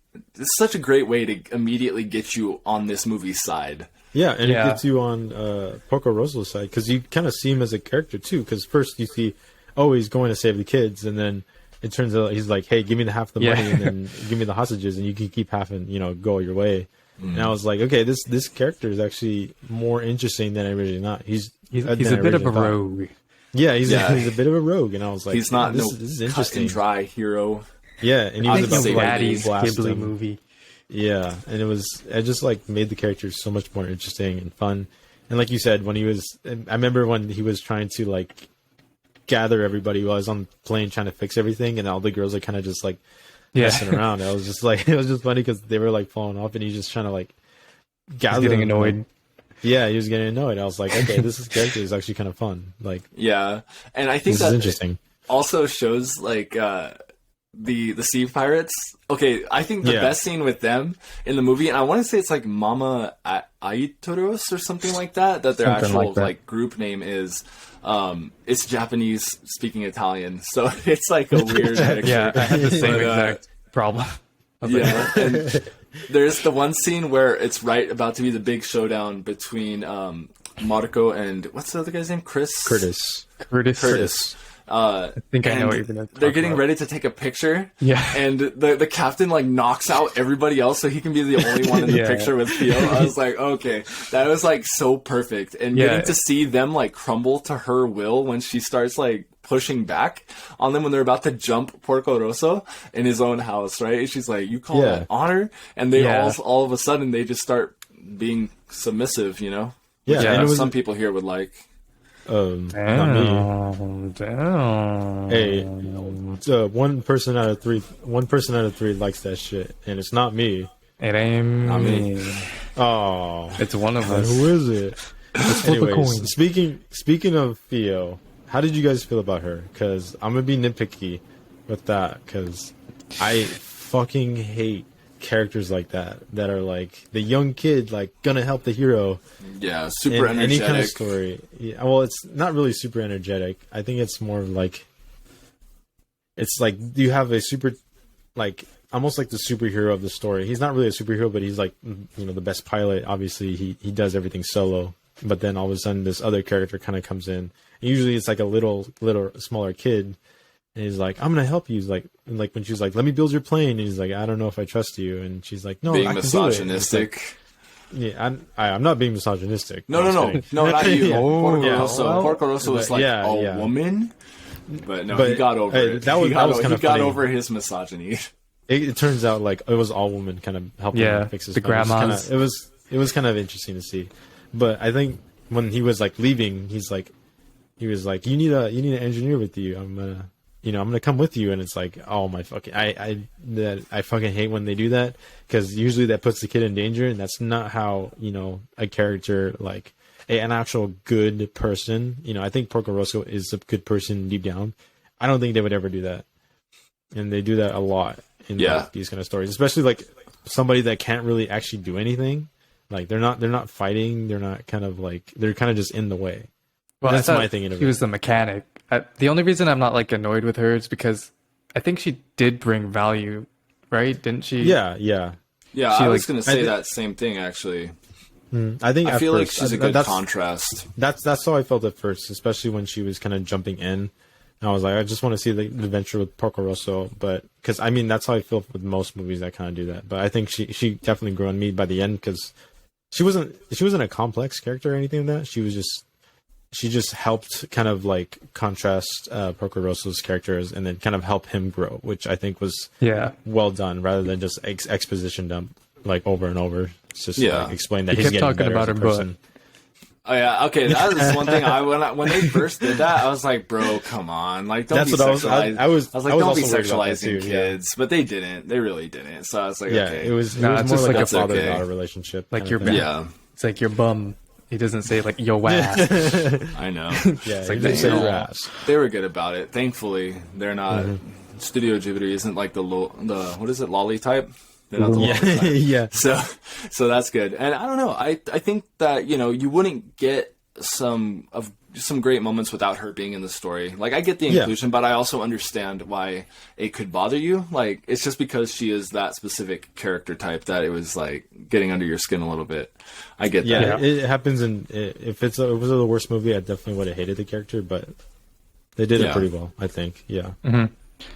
way to immediately get you on this movie's side. Yeah, and it gets you on Porco Rosso's side, because you kind of see him as a character too. Because first you see, he's going to save the kids, and then it turns out he's like, hey, give me the half the money, and then give me the hostages, and you can keep half and go your way. And I was like, okay, this character is actually more interesting than I originally thought. He's a bit of a rogue. Yeah, he's a bit of a rogue, and I was like, he's not this is cut interesting. and dry hero. Yeah, and he was about to Daddy's blast Ghibli him. movie. Yeah, and it just like made the characters so much more interesting and fun. And like you said, I remember when he was trying to like gather everybody while I was on the plane trying to fix everything, and all the girls are kind of just like messing around. I was just like, it was just funny because they were like falling off, and he's just trying to like gather. He's getting them. annoyed. Yeah, he was getting annoyed. I was like, okay, this character is actually kind of fun. Like, Yeah, and I think this is that interesting. also shows like the sea pirates. Okay, I think the best scene with them in the movie, and I want to say it's like Mama Aitoros or something like that. That their Something actual like that. like group name is. It's Japanese speaking Italian, so it's like a weird mixture. Yeah, I had the same But, exact problem. I was like, Yeah, and there's the one scene where it's about to be the big showdown between Marco and what's the other guy's name? Curtis. Curtis. I think I know what you're gonna They're talk getting about. ready to take a picture. Yeah. And the captain like knocks out everybody else so he can be the only one in the Yeah. picture with Theo. I was like, okay, that was like so perfect. And Yeah. getting to see them like crumble to her will when she starts like pushing back on them when they're about to jump Porco Rosso in his own house, right? She's like, you call that honor? And they Yeah. all of a sudden they just start being submissive, you know? Yeah, Yeah. and it was Some people here would like. not me. Damn. Hey, one person out of three likes that shit, and it's not me. It ain't me. me. Oh, It's one of us. who is it? flip a Anyways, coin. speaking of Theo, how did you guys feel about her? Because I'm gonna be nitpicky with that, because I fucking hate characters like that are like the young kid like gonna help the hero Yeah, super in energetic. any kind of story. Yeah, well, it's not really super energetic. I think it's more like it's like you have a super like almost like the superhero of the story. He's not really a superhero, but he's like, you know, the best pilot. Obviously, he does everything solo. But then all of a sudden, this other character kind of comes in. And usually, it's like a little smaller kid, and he's like, "I'm gonna help you." He's like when she's like, "Let me build your plane," and he's like, "I don't know if I trust you," and she's like, "No, Being I can do it." And it's misogynistic. like, yeah, I'm not being misogynistic. No, I'm just kidding. not you. Yeah. Porco Yeah. Rosso. Well, Porco Rosso was but like yeah, a yeah. woman, but no, But, he got over it. that was he kinda got funny. over his misogyny. It turns out like it was all women kind of helping Yeah, him fix his the phone. grandmas. It was kind of interesting to see. But I think when he was like leaving, he was like, you need an engineer with you. I'm gonna come with you. And it's like, oh my fucking, I fucking hate when they do that, because usually that puts the kid in danger, and that's not how, you know, a character like an actual good person. You know, I think Porco Rosso is a good person deep down. I don't think they would ever do that, and they do that a lot in like, these kind of stories, especially like somebody that can't really actually do anything. Like they're not fighting. They're not kind of like, they're kind of just in the way. Well, That's I thought my thinking of he it. was the mechanic. The only reason I'm not like annoyed with her is because I think she did bring value, right? Didn't she? Yeah. Yeah, She, I was like- gonna I say thi- that same thing actually. I think I at feel like first, she's a good that's, contrast. That's how I felt at first, especially when she was kind of jumping in. And I was like, I just want to see the adventure with Porco Rosso, but because I mean that's how I feel with most movies that kind of do that. But I think she definitely grew on me by the end, because she wasn't a complex character or anything like that. She just helped kind of like contrast Porco Rosso's characters and then kind of help him grow, which I think was well done, rather than just exposition dump like over and over. It's just like explain that He he's kept getting talking better about as a her butt. person. Oh yeah, okay. That was one thing. When they first did that, I was like, "Bro, come on! Like, don't That's be what I was- sexualizing." I was like, I was "Don't be also worried about that sexualizing too, yeah. kids," but they didn't. They really didn't. So I was like, Yeah, "Okay, it was Nah, more it's just like like a it's okay. father-daughter relationship. Like kind your of thing. yeah, It's like your bum. He doesn't say like yo ass. I know." Yeah, like you didn't say they- your ass. They were good about it. Thankfully, they're not. Mm-hmm. Studio Ghibli isn't like the what is it, lolly type? They're not the Yeah, lolly type. yeah. So that's good. And I don't know. I think that, you know, you wouldn't get some great moments without her being in the story. Like, I get the inclusion, but I also understand why it could bother you. Like, it's just because she is that specific character type that it was like getting under your skin a little bit. I get that. Yeah, it happens. If it was the worst movie, I definitely would have hated the character, but they did it pretty well, I think. Yeah,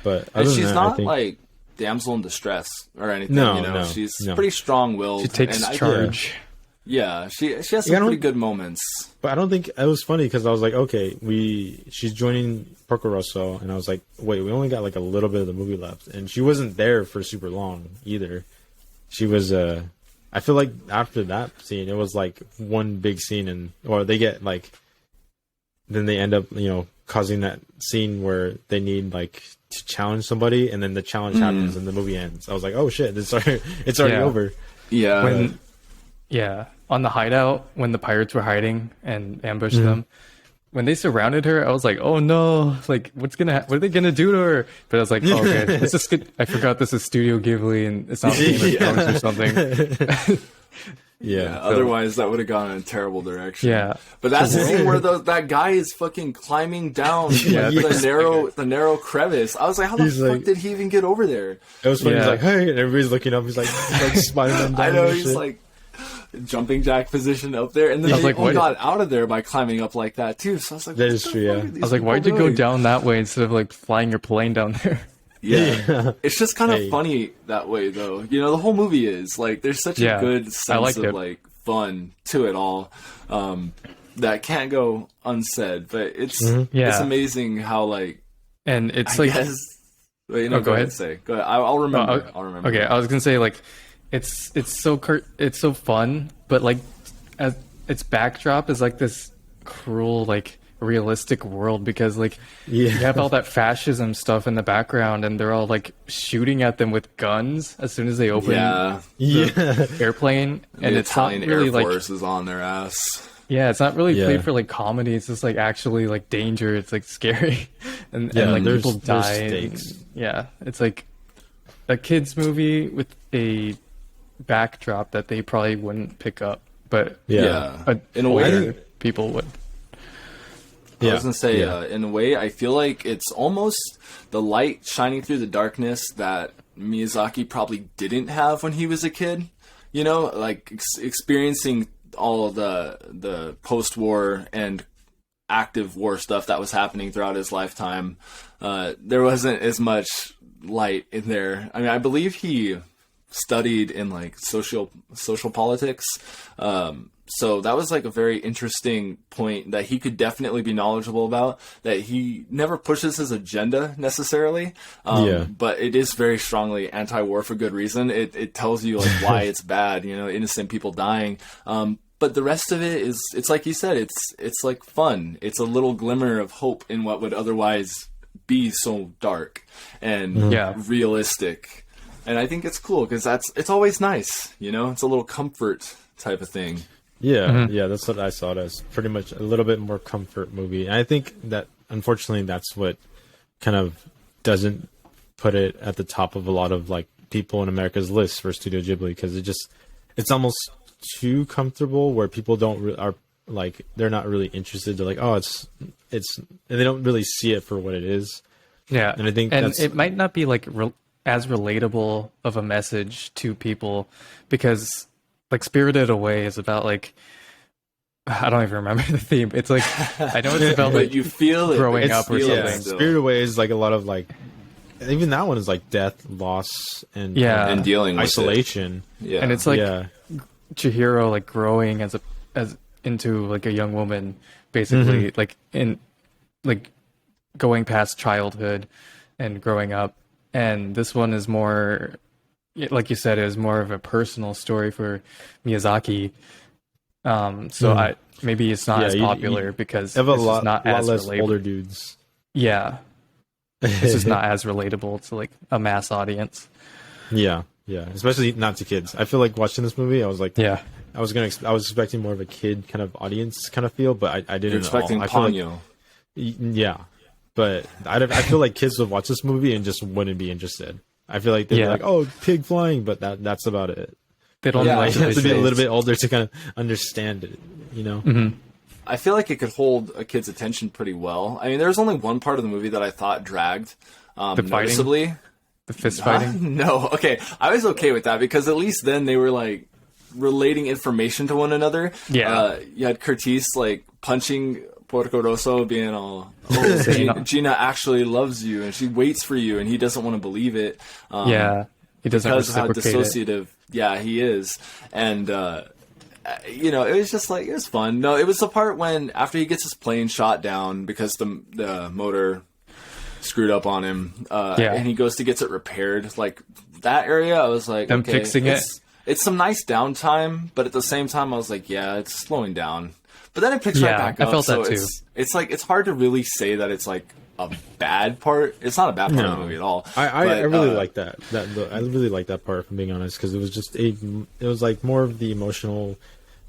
but And other she's than that, not I think, like damsel in distress or anything. No, you know, no, she's no. pretty strong-willed. She takes and charge. Yeah, she has I some don't- pretty good moments. But I don't think it was funny, because I was like, okay, she's joining Porco Rosso, and I was like, wait, we only got like a little bit of the movie left, and she wasn't there for super long either. She was I feel like after that scene, it was like one big scene, or they get like, then they end up, you know, causing that scene where they need like to challenge somebody, and then the challenge happens and the movie ends. I was like, oh shit, it's already Yeah. over. Yeah. Yeah, on the hideout when the pirates were hiding and ambushed them. When they surrounded her, I was like, "Oh no! Like, what are they gonna do to her?" But I was like, oh, "Okay, this is good. I forgot this is Studio Ghibli and it's not Game of Thrones or something." Yeah. Otherwise, that would have gone in a terrible direction. Yeah, But that's the scene where that guy is fucking climbing down the narrow crevice. I was like, how the He's fuck like- did he even get over there? It was funny. He's Yeah. like, "Hey," and everybody's looking up. He's like Spider-Man down. I know, and he's shit. like jumping jack position up there, and then I was they like, all what? got out of there by climbing up like that too. So I was like, That what is the true, fuck yeah. are these I was like, people "Why'd you go doing? down that way instead of like flying your plane down there?" Yeah. It's just kind of Hey. funny that way, though. You know, the whole movie is like there's such a Yeah, good I sense liked of it. like fun to it all that can't go unsaid. But it's Yeah. amazing how like And it's I like, guess. Wait, Oh, go ahead. Say. Go ahead. I'll remember. Oh, I'll remember. okay, I was gonna say like, it's so fun, but like, as its backdrop is like this cruel, like realistic world because like Yeah. you have all that fascism stuff in the background, and they're all like shooting at them with guns as soon as they open Yeah. Yeah. airplane, and The it's not Italian really Air like Force is on their ass. yeah, it's not really Yeah. played for like comedy. It's just like actually like danger. It's like scary, and Yeah, like there's- people there's die. and- stakes. yeah, it's like a kids movie with a backdrop that they probably wouldn't pick up, but Yeah. In a way, older people would. I was gonna say, Yeah. in a way, I feel like it's almost the light shining through the darkness that Miyazaki probably didn't have when he was a kid. You know, like experiencing all of the post-war and active war stuff that was happening throughout his lifetime. There wasn't as much light in there. I mean, I believe he studied in like social politics. So that was like a very interesting point that he could definitely be knowledgeable about, that he never pushes his agenda necessarily. But it is very strongly anti-war for good reason. It tells you like why it's bad, you know, innocent people dying. But the rest of it is, it's like you said, it's like fun. It's a little glimmer of hope in what would otherwise be so dark and Yeah. realistic. And I think it's cool because it's always nice, you know, it's a little comfort type of thing. Yeah, yeah, that's what I saw it as. Pretty much a little bit more comfort movie. And I think that, unfortunately, that's what kind of doesn't put it at the top of a lot of like people in America's list for Studio Ghibli, because it's almost too comfortable where people are like, they're not really interested. They're like, oh, it's, and they don't really see it for what it is. Yeah, And I think and that's- it might not be like as relatable of a message to people because like Spirited Away is about like I don't even remember the theme. It's like I know it's about But like you feel it. growing It's up or feel it something. still. Spirited Away is like a lot of like, even that one is like death, loss, and Yeah. And dealing with isolation. Yeah. and it's like Yeah. Chihiro like growing as into like a young woman, basically like in like going past childhood and growing up. And this one is more, like you said, it was more of a personal story for Miyazaki. So maybe it's not Yeah, as you- popular because Have a it's just lot, not lot as less relatable. older dudes. Yeah, it's just not as relatable to like a mass audience. Yeah, yeah, especially not to kids. I feel like watching this movie, I was like, Yeah, I was expecting more of a kid kind of audience kind of feel, but I didn't. You're expecting at all. I feel Ponyo. yeah, but I feel like kids would watch this movie and just wouldn't be interested. I feel like they'd be Yeah. like, oh, pig flying, but that's about it. they don't Yeah, like You have to be a visuals. little bit older to kind of understand it, you know? I feel like it could hold a kid's attention pretty well. I mean, there's only one part of the movie that I thought dragged fighting? noticeably. The fist fighting. No, okay. I was okay with that because at least then they were like relating information to one another. Yeah. You had Curtis like punching Porco Rosso, being all, oh, Gina actually loves you and she waits for you, and he doesn't want to believe it. Yeah, he doesn't Because of how reciprocate it. dissociative, yeah, he is. And, you know, it was just like, it was fun. No, it was the part when, after he gets his plane shot down because the motor screwed up on him, and he goes to get it repaired, like, that area, I was like, Them okay, fixing it? It's some nice downtime, but at the same time, I was like, yeah, it's slowing down. But then it picks right Yeah, back I up. felt so that too. it's like, it's hard to really say that it's like a bad part. It's not a bad part of the movie at all. I really like that. I really like that part, if I'm being honest, because it was just it was like more of the emotional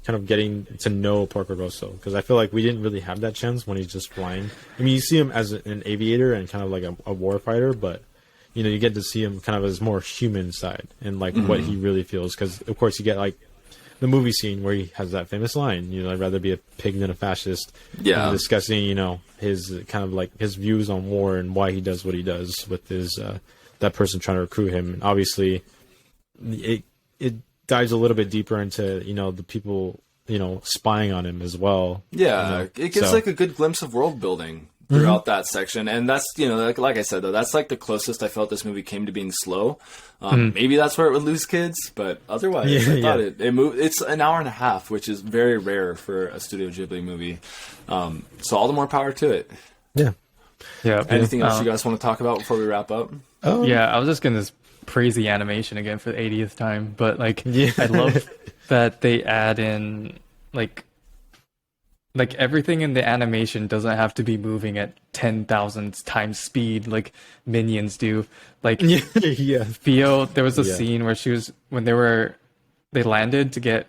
kind of getting to know Porco Rosso, because I feel like we didn't really have that chance when he's just flying. I mean, you see him as an aviator and kind of like a war fighter, but you know, you get to see him kind of as more human side and like what he really feels, because of course you get like the movie scene where he has that famous line, you know, I'd rather be a pig than a fascist. Yeah. And discussing, you know, his kind of like his views on war and why he does what he does with his that person trying to recruit him. And obviously it dives a little bit deeper into, you know, the people, you know, spying on him as well. Yeah, you know? it gives like a good glimpse of world building throughout that section, and that's, you know, like I said though, that's like the closest I felt this movie came to being slow. Maybe that's where it would lose kids, but otherwise, I thought it moved. It's an hour and a half, which is very rare for a Studio Ghibli movie. So all the more power to it. Yeah. Yeah. Anything else you guys want to talk about before we wrap up? Yeah, I was just gonna praise the animation again for the 80th time, but like, I love that they add in like everything in the animation doesn't have to be moving at 10,000 times speed like minions do. Like Theo, there was a scene where when they landed to get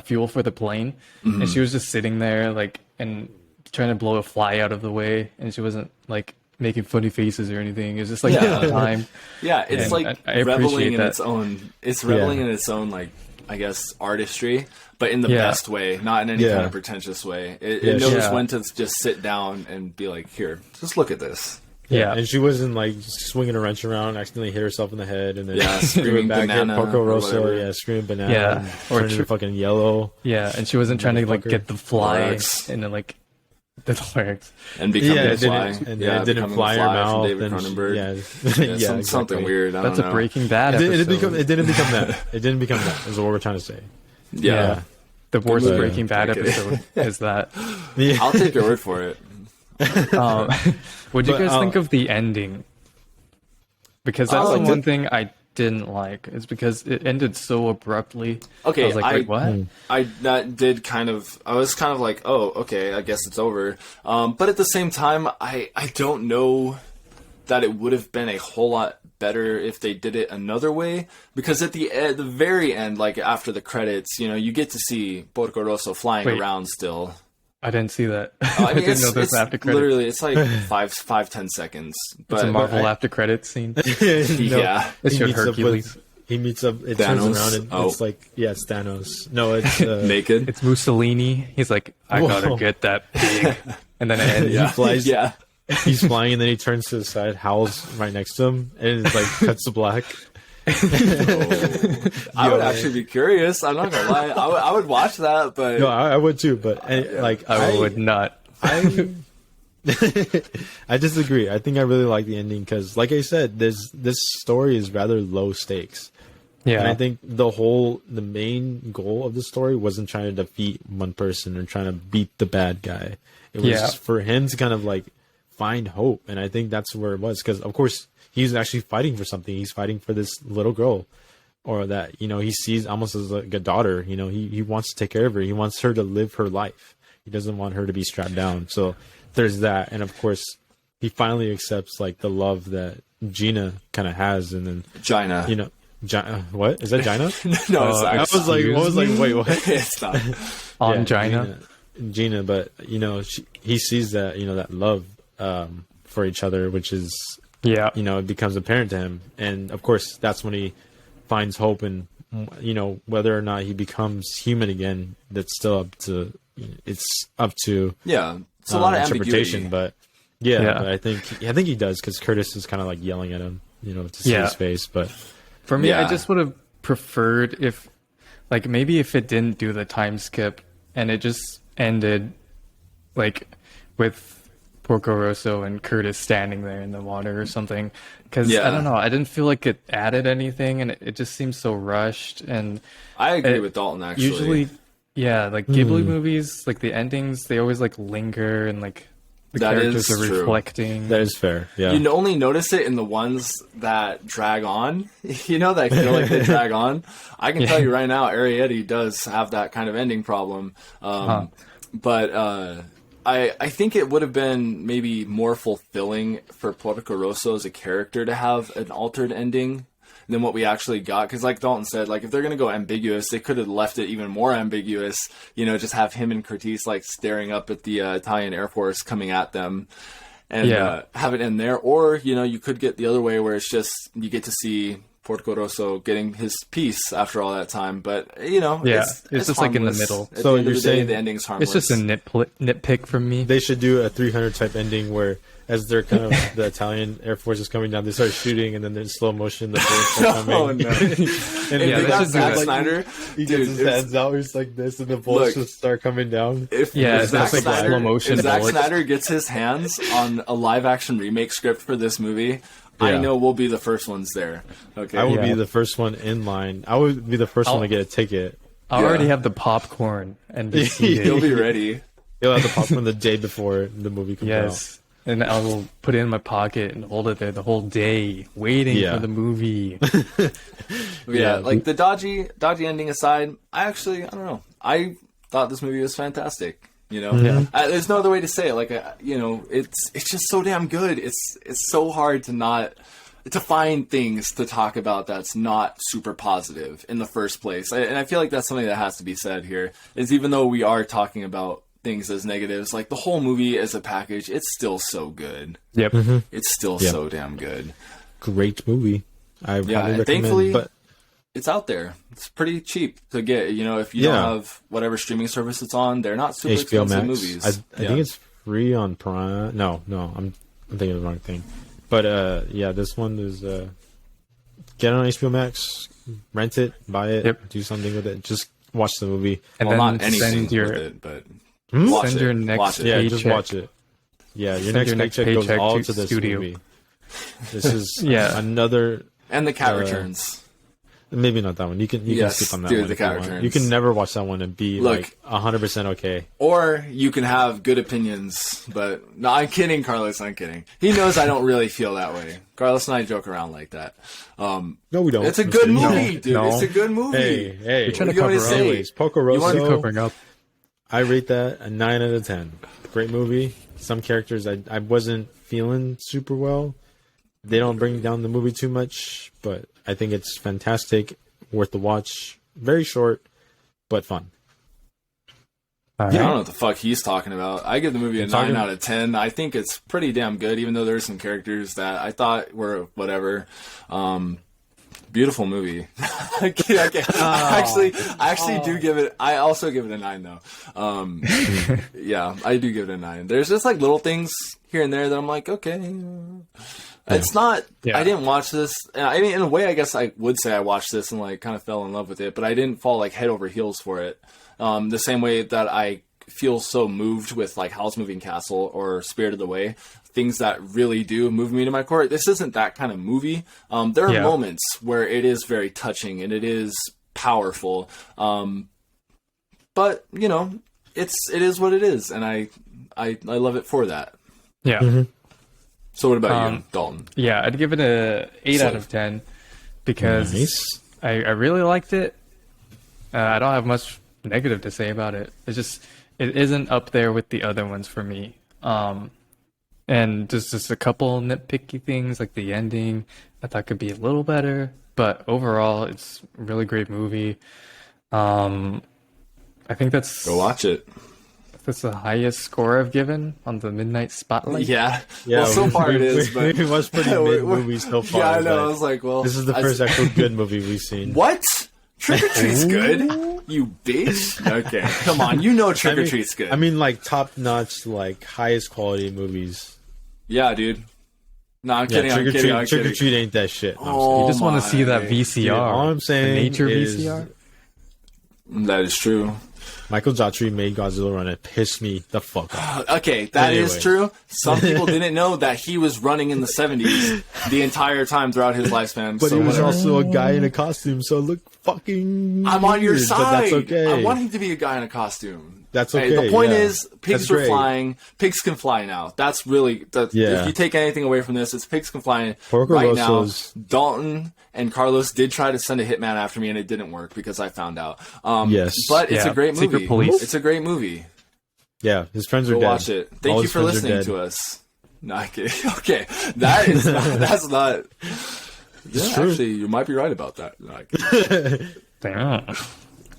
fuel for the plane, and she was just sitting there like and trying to blow a fly out of the way, and she wasn't like making funny faces or anything. It was just like time. Yeah, it's and like I reveling in that. its own. It's reveling in its own, like, I guess, artistry, but in the best way, not in any kind of pretentious way. It knows when to just sit down and be like, here, just look at this. Yeah, and she wasn't like swinging a wrench around, accidentally hit herself in the head, and then screaming back banana. At Porco Rosso, screaming banana, or turning fucking yellow. Yeah, and she wasn't trying to like get the fly and then like the lyrics and become the fly, and it didn't fly her mouth. David Cronenberg. Something weird. That's a Breaking Bad episode. It didn't become that. It didn't become that. Is what we're trying to say. Yeah. The worst Breaking Bad episode is that. I'll take your word for it. What do you guys think of the ending? Because that's the one thing I didn't like. Is because it ended so abruptly. Okay, I was like, wait, what? I was kind of like, oh, okay, I guess it's over. But at the same time, I don't know that it would have been a whole lot better if they did it another way, because at the very end, like after the credits, you know, you get to see Porco Rosso flying around still. I didn't see that. I mean, didn't know there's after credits. Literally, it's like 5-10 seconds. But, it's a Marvel after credits scene. Yeah, it showed Hercules. He meets up. It Thanos. turns around and it's like, it's Thanos. No, it's naked. It's Mussolini. He's like, I gotta get that pig, and then it ends. He flies. Yeah. He's flying, and then he turns to the side, howls right next to him, and it's like cuts to black. I would actually be curious. I'm not gonna lie. I would watch that, but no, I would too. But like, I would not. I disagree. I think I really like the ending because, like I said, this story is rather low stakes. Yeah, and I think the main goal of the story wasn't trying to defeat one person or trying to beat the bad guy. It was for him to kind of like find hope, and I think that's where it was, because of course he's actually fighting for something. He's fighting for this little girl, or that, you know, he sees almost as like a daughter. You know, he wants to take care of her. He wants her to live her life. He doesn't want her to be strapped down. So there's that, and of course he finally accepts like the love that Gina kind of has, and then Gina, you know, what is that, Gina? No, it's I was like, wait, what? It's not on Gina. Gina, but you know, he sees that, you know, that love for each other, which is, you know, it becomes apparent to him, and of course that's when he finds hope, and you know, whether or not he becomes human again, that's still up to it's a lot of interpretation, but but I think he does, because Curtis is kind of like yelling at him, you know, to see his face. But for me, I just would have preferred if, like, maybe if it didn't do the time skip and it just ended like with Porco Rosso and Curtis standing there in the water or something, because I don't know, I didn't feel like it added anything, and it just seems so rushed. And I agree with Dalton, actually. Usually, like Ghibli movies, like the endings, they always like linger, and like the characters are reflecting. That is fair. Yeah, you only notice it in the ones that drag on. You know, that feel like they drag on. I can tell you right now, Arrietty does have that kind of ending problem. But I think it would have been maybe more fulfilling for Porco Rosso as a character to have an altered ending than what we actually got. Because like Dalton said, like if they're going to go ambiguous, they could have left it even more ambiguous. You know, just have him and Curtis like staring up at the Italian Air Force coming at them. And have it in there. Or, you know, you could get the other way where it's just you get to see Porco Rosso getting his peace after all that time. But, you know, it's just like in the middle. At So the end you're of the day, saying the ending's harmless. It's just a nitpick from me. They should do a 300 type ending where, as they're kind of the Italian Air Force is coming down, they start shooting, and then in slow motion the bullets are coming. Oh, no. And Yeah, If they got should do Zack that. Snyder, he dude, gets his hands out, he's like this, and the bullets just start coming down. If It's Zack like Snyder, slow motion if Zack bullets. Snyder gets his hands on a live action remake script for this movie, I Yeah. know we'll be the first ones there. Okay. I will be the first one in line. I would be the first one to get a ticket. I already have the popcorn and be seated. You'll be ready. You'll have the popcorn the day before the movie comes out. Yes. And I will put it in my pocket and hold it there the whole day, waiting for the movie. Yeah, like the dodgy ending aside, I don't know. I thought this movie was fantastic. You know, there's no other way to say it. Like, you know, it's just so damn good. It's so hard to find things to talk about that's not super positive in the first place. And I feel like that's something that has to be said here. Is even though we are talking about things as negatives, like the whole movie as a package, it's still so good. Yep. It's still so damn good. Great movie. I highly recommend. Thankfully, but it's out there. It's pretty cheap to get. You know, if you don't have whatever streaming service it's on, they're not super HBO expensive Max. movies. I think it's free on Prime. No, I'm thinking of the wrong thing. But this one is get it on HBO Max, rent it, buy it, do something with it. Just watch the movie. And well, then not anything send your, with it, but send your next watch it. Yeah, paycheck. just watch it. Yeah, your Send next your paycheck goes paycheck all to to this studio. movie. This is Yeah. another. And the cat returns. Maybe not that one. You can skip on that dude, one. the if you cat want. returns. You can never watch that one and be Look, like 100% okay. Or you can have good opinions, but no, I'm kidding, Carlos. I'm kidding. He knows I don't really feel that way. Carlos and I joke around like that. No, we don't. It's a I'm good kidding. movie, dude. No. It's a good movie. Hey, You're trying to What do you want cover me to up. say? anyways, Porco You want to Rosso. Covering up. I rate that a 9 out of 10. Great movie. Some characters I wasn't feeling super well. They don't bring down the movie too much, but I think it's fantastic, worth the watch. Very short, but fun. All I don't right. know what the fuck he's talking about. I give the movie a 9 out of 10. I think it's pretty damn good, even though there's some characters that I thought were whatever. Beautiful movie. I actually do give it. I also give it a 9 though. Yeah, I do give it a 9. There's just like little things here and there that I'm like, okay. It's not. Yeah. I didn't watch this. I mean, in a way, I guess I would say I watched this and like kind of fell in love with it, but I didn't fall like head over heels for it. The same way that I feel so moved with like Howl's Moving Castle or Spirited Away, things that really do move me to my core. This isn't that kind of movie. There are moments where it is very touching and it is powerful. But you know, it is what it is, and I love it for that. Yeah. Mm-hmm. So what about you, Dalton? Yeah, I'd give it a 8 out of 10 because Nice. I really liked it. I don't have much negative to say about it. It's just it isn't up there with the other ones for me. And just a couple nitpicky things like the ending I thought could be a little better, but overall it's a really great movie. I think that's Go watch it. that's the highest score I've given on the Midnight Spotlight. Yeah. Well, so far it is, but we watched pretty mid movies so far. yeah, I know. but I was like, well, this is the first actual good movie we've seen. What? Trick or Treat's good? You bitch. Okay, come on. You know Trick or Treat's good. I mean, like top notch, like highest quality movies. yeah, dude. No, I'm Yeah, kidding. I'm kidding. I'm Trick or kidding. Treat ain't that shit. No, I'm Oh, You just want to see that my. VCR. Dude, all I'm saying the nature is- VCR. That is true. Michael Jotri made Godzilla run. It pissed me the fuck off. Okay, that is Anyway. true. Some people didn't know that he was running in the 70s the entire time throughout his lifespan. But so he was whatever. also a guy in a costume, so it looked fucking. I'm on your weird, side. But that's okay. I want him to be a guy in a costume. That's Hey, okay. the point yeah. is, pigs That's are great. flying. Pigs can fly now. That's really. Yeah. If you take anything away from this, it's pigs can fly Porco right Rosso's- now. Dalton and Carlos did try to send a hitman after me, and it didn't work because I found out. Yes. But it's Yeah, a great Secret movie. Police. It's a great movie. Yeah, his friends are Go dead. watch it. All Thank you his for friends are listening dead. to us. No, I kidding. Okay, that is not, that's not. Yeah, true. actually, you might be right about that. No, I kidding. Damn.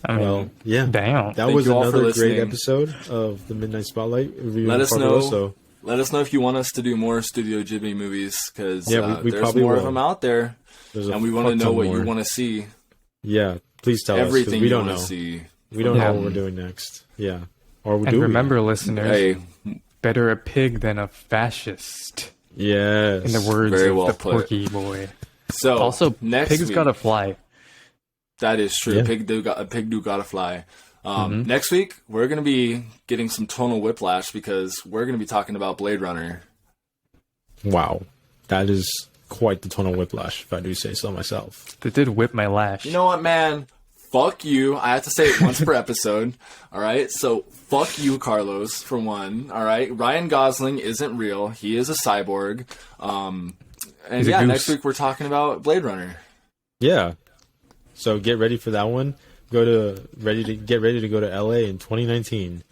I mean, Well, yeah. damn. That Thank was you all for another great listening. episode of the Midnight Spotlight. Reviewing Let us Porco know. Rosso. Let us know if you want us to do more Studio Ghibli movies, because Yeah, we there's probably more of will. them out there, There's a and we want to fuck know ton what more. you want to see. Yeah, please tell us. 'Cause Everything we you don't want know. to see. We don't know Yeah. what we're doing next. Yeah. Or we And do. remember, listeners, Hey, better a pig than a fascist. Yes. In the words Very of well the put. Porky Boy. so Also, next pigs week, gotta fly. that is true. Yeah. A pig do gotta fly. Next week, we're going to be getting some tonal whiplash because we're going to be talking about Blade Runner. Wow. That is quite the tonal whiplash, if I do say so myself. That did whip my lash. You know what, man? Fuck you. I have to say it once per episode. All right? So, fuck you, Carlos, for one. All right? Ryan Gosling isn't real. He is a cyborg. And He's a yeah, goose. next week we're talking about Blade Runner. Yeah. So get ready for that one. Get ready to go to LA in 2019.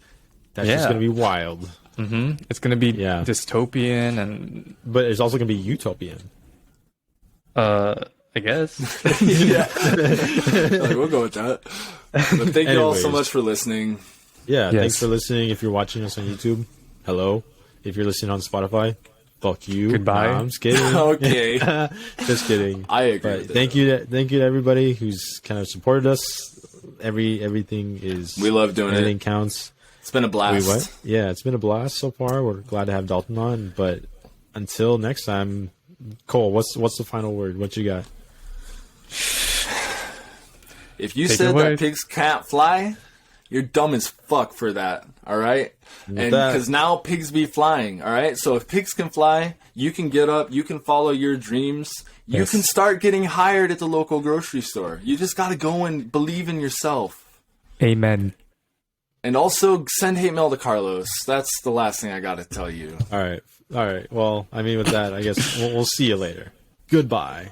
That's just Yeah. gonna be wild. It's gonna be Yeah. dystopian and But it's also gonna be utopian. I guess. Yeah. Like, we'll go with that. But thank you all so Anyways. much for listening. Yeah, Yes. thanks for listening. If you're watching us on YouTube, hello. If you're listening on Spotify, fuck you. Goodbye. Nah, I'm just kidding. Okay. Just kidding. I agree But with thank you to everybody who's kind of supported us. Everything is We love doing everything it. counts. It's been a blast. Wait, what? Yeah, it's been a blast so far. We're glad to have Dalton on, but until next time, Cole, what's the final word? What you got? If you Take said it that away. pigs can't fly, you're dumb as fuck for that. All right, and that- because now pigs be flying. All right, so if pigs can fly, you can get up, you can follow your dreams, you Yes. can start getting hired at the local grocery store. You just got to go and believe in yourself. Amen. And also send hate mail to Carlos. That's the last thing I got to tell you. All right. Well, I mean, with that, I guess we'll see you later. Goodbye.